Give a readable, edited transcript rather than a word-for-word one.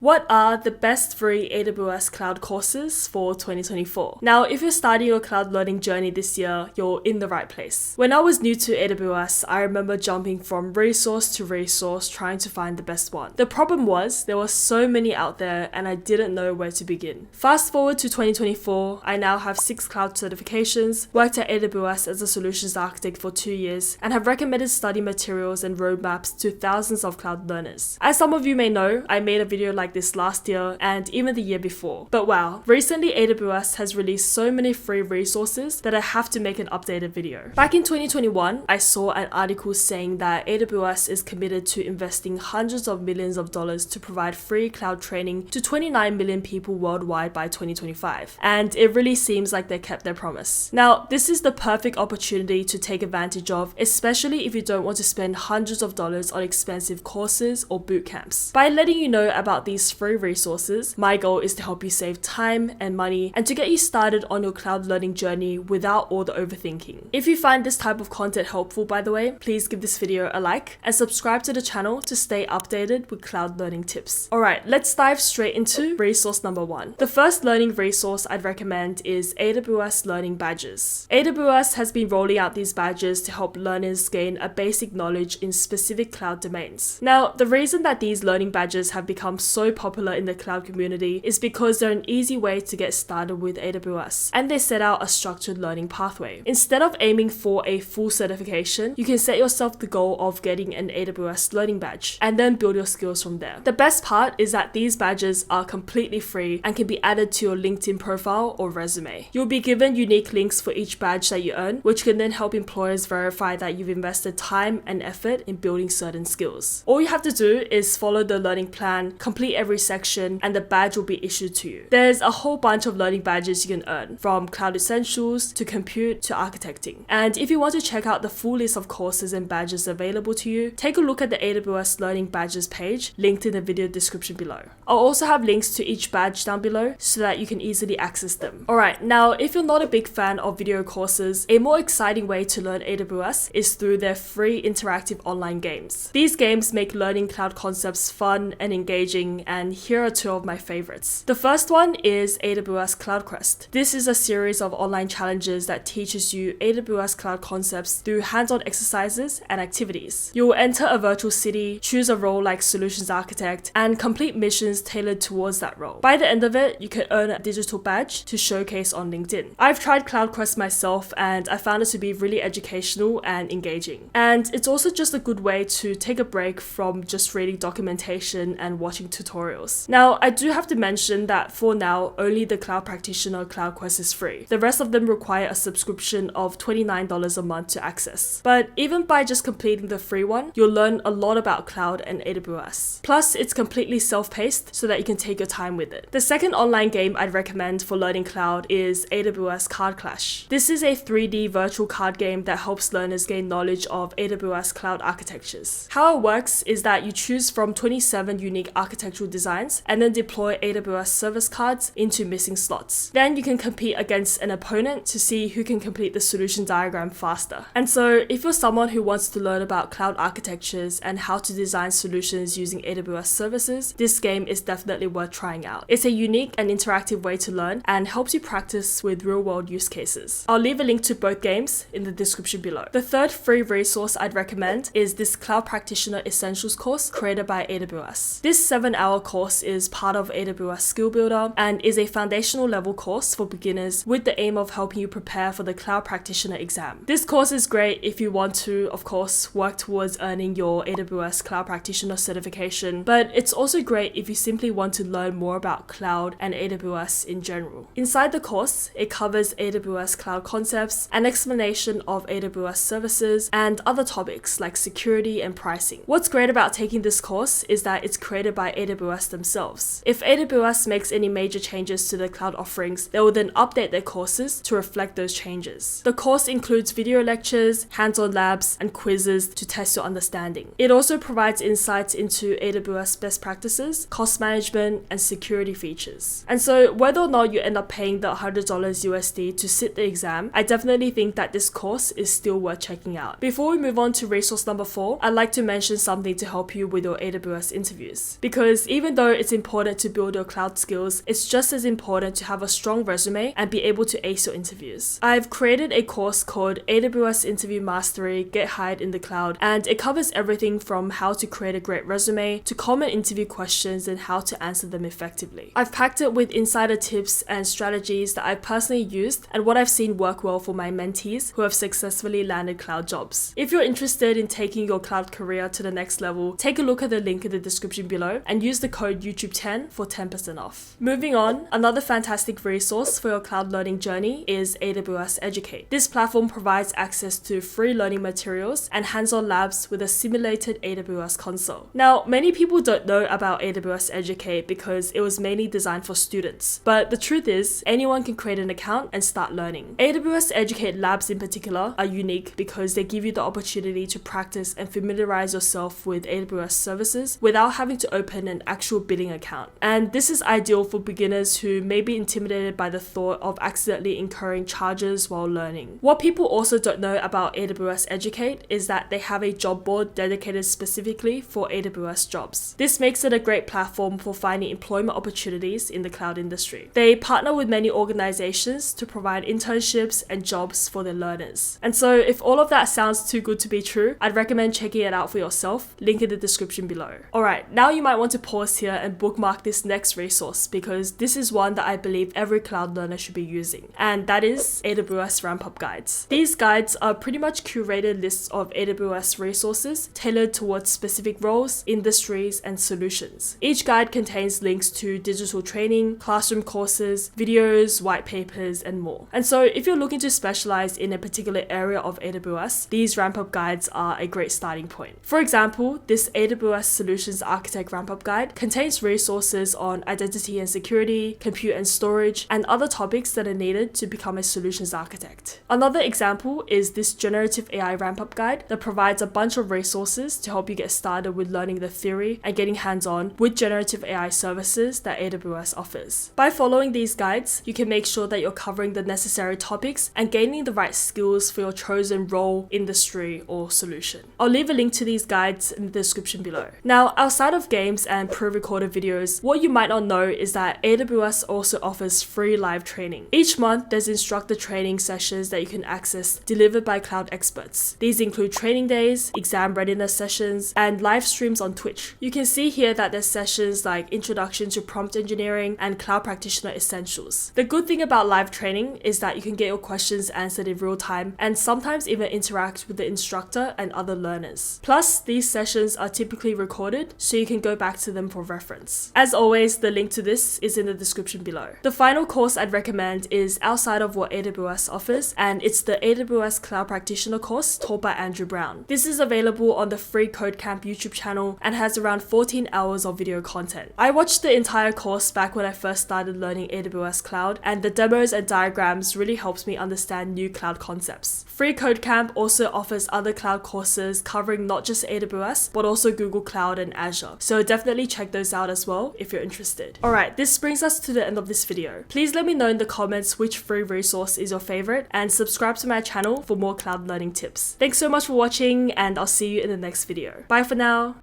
What are the best free AWS Cloud courses for 2024? Now, if you're starting your cloud learning journey this year, you're in the right place. When I was new to AWS, I remember jumping from resource to resource trying to find the best one. The problem was there were so many out there and I didn't know where to begin. Fast forward to 2024, I now have 6 cloud certifications, worked at AWS as a solutions architect for 2 years, and have recommended study materials and roadmaps to thousands of cloud learners. As some of you may know, I made a video like this last year and even the year before. But wow, recently AWS has released so many free resources that I have to make an updated video. Back in 2021, I saw an article saying that AWS is committed to investing hundreds of millions of dollars to provide free cloud training to 29 million people worldwide by 2025. And it really seems like they kept their promise. Now, this is the perfect opportunity to take advantage of, especially if you don't want to spend hundreds of dollars on expensive courses or boot camps. By letting you know about these free resources, my goal is to help you save time and money and to get you started on your cloud learning journey without all the overthinking. If you find this type of content helpful, by the way, please give this video a like and subscribe to the channel to stay updated with cloud learning tips. Alright, let's dive straight into resource number 1. The first learning resource I'd recommend is AWS Learning Badges. AWS has been rolling out these badges to help learners gain a basic knowledge in specific cloud domains. Now, the reason that these learning badges have become so popular in the cloud community is because they're an easy way to get started with AWS, and they set out a structured learning pathway. Instead of aiming for a full certification, you can set yourself the goal of getting an AWS Learning Badge and then build your skills from there. The best part is that these badges are completely free and can be added to your LinkedIn profile or resume. You'll be given unique links for each badge that you earn, which can then help employers verify that you've invested time and effort in building certain skills. All you have to do is follow the learning plan, complete every section, and the badge will be issued to you. There's a whole bunch of learning badges you can earn, from Cloud Essentials to Compute to Architecting. And if you want to check out the full list of courses and badges available to you, take a look at the AWS Learning Badges page linked in the video description below. I'll also have links to each badge down below so that you can easily access them. Alright, now if you're not a big fan of video courses, a more exciting way to learn AWS is through their free interactive online games. These games make learning cloud concepts fun and engaging, and here are 2 of my favorites. The first one is AWS Cloud Quest. This is a series of online challenges that teaches you AWS cloud concepts through hands-on exercises and activities. You will enter a virtual city, choose a role like Solutions Architect, and complete missions tailored towards that role. By the end of it, you can earn a digital badge to showcase on LinkedIn. I've tried Cloud Quest myself and I found it to be really educational and engaging. And it's also just a good way to take a break from just reading documentation and watching tutorials. Now, I do have to mention that for now, only the Cloud Practitioner Cloud Quest is free. The rest of them require a subscription of $29 a month to access. But even by just completing the free one, you'll learn a lot about cloud and AWS. Plus, it's completely self-paced so that you can take your time with it. The second online game I'd recommend for learning cloud is AWS Card Clash. This is a 3D virtual card game that helps learners gain knowledge of AWS cloud architectures. How it works is that you choose from 27 unique architectural designs and then deploy AWS service cards into missing slots. Then you can compete against an opponent to see who can complete the solution diagram faster. And so if you're someone who wants to learn about cloud architectures and how to design solutions using AWS services, this game is definitely worth trying out. It's a unique and interactive way to learn and helps you practice with real-world use cases. I'll leave a link to both games in the description below. The third free resource I'd recommend is this Cloud Practitioner Essentials course created by AWS. This 7-hour course is part of AWS Skill Builder and is a foundational level course for beginners with the aim of helping you prepare for the Cloud Practitioner exam. This course is great if you want to, of course, work towards earning your AWS Cloud Practitioner certification, but it's also great if you simply want to learn more about cloud and AWS in general. Inside the course, it covers AWS cloud concepts, an explanation of AWS services, and other topics like security and pricing. What's great about taking this course is that it's created by AWS themselves. If AWS makes any major changes to their cloud offerings, they will then update their courses to reflect those changes. The course includes video lectures, hands-on labs, and quizzes to test your understanding. It also provides insights into AWS best practices, cost management, and security features. And so whether or not you end up paying the $100 USD to sit the exam, I definitely think that this course is still worth checking out. Before we move on to resource number 4, I'd like to mention something to help you with your AWS interviews. Because even though it's important to build your cloud skills, it's just as important to have a strong resume and be able to ace your interviews. I've created a course called AWS Interview Mastery Get Hired in the Cloud, and it covers everything from how to create a great resume to common interview questions and how to answer them effectively. I've packed it with insider tips and strategies that I've personally used and what I've seen work well for my mentees who have successfully landed cloud jobs. If you're interested in taking your cloud career to the next level, take a look at the link in the description below and use the code YouTube10 for 10% off. Moving on, another fantastic resource for your cloud learning journey is AWS Educate. This platform provides access to free learning materials and hands-on labs with a simulated AWS console. Now, many people don't know about AWS Educate because it was mainly designed for students, but the truth is anyone can create an account and start learning. AWS Educate labs in particular are unique because they give you the opportunity to practice and familiarize yourself with AWS services without having to open an actual billing account. And this is ideal for beginners who may be intimidated by the thought of accidentally incurring charges while learning. What people also don't know about AWS Educate is that they have a job board dedicated specifically for AWS jobs. This makes it a great platform for finding employment opportunities in the cloud industry. They partner with many organizations to provide internships and jobs for their learners. And so if all of that sounds too good to be true, I'd recommend checking it out for yourself, link in the description below. Alright, now you might want to pause here and bookmark this next resource because this is one that I believe every cloud learner should be using, and that is AWS Ramp-Up Guides. These guides are pretty much curated lists of AWS resources tailored towards specific roles, industries, and solutions. Each guide contains links to digital training, classroom courses, videos, white papers, and more. And so if you're looking to specialize in a particular area of AWS, these ramp-up guides are a great starting point. For example, this AWS Solutions Architect Ramp-Up Guide contains resources on identity and security, compute and storage, and other topics that are needed to become a solutions architect. Another example is this Generative AI Ramp-Up Guide that provides a bunch of resources to help you get started with learning the theory and getting hands-on with generative AI services that AWS offers. By following these guides, you can make sure that you're covering the necessary topics and gaining the right skills for your chosen role, industry, or solution. I'll leave a link to these guides in the description below. Now, outside of games and pre-recorded videos, what you might not know is that AWS also offers free live training. Each month, there's instructor training sessions that you can access delivered by cloud experts. These include training days, exam readiness sessions, and live streams on Twitch. You can see here that there's sessions like Introduction to Prompt Engineering and Cloud Practitioner Essentials. The good thing about live training is that you can get your questions answered in real time and sometimes even interact with the instructor and other learners. Plus, these sessions are typically recorded so you can go back to them for reference. As always, the link to this is in the description below. The final course I'd recommend is outside of what AWS offers, and it's the AWS Cloud Practitioner course taught by Andrew Brown. This is available on the free Codecamp YouTube channel and has around 14 hours of video content. I watched the entire course back when I first started learning AWS Cloud, and the demos and diagrams really helps me understand new cloud concepts. Free Codecamp also offers other cloud courses covering not just AWS, but also Google Cloud and Azure. So definitely check those out as well if you're interested. Alright, this brings us to the end of this video. Please let me know in the comments which free resource is your favorite, and subscribe to my channel for more cloud learning tips. Thanks so much for watching, and I'll see you in the next video. Bye for now.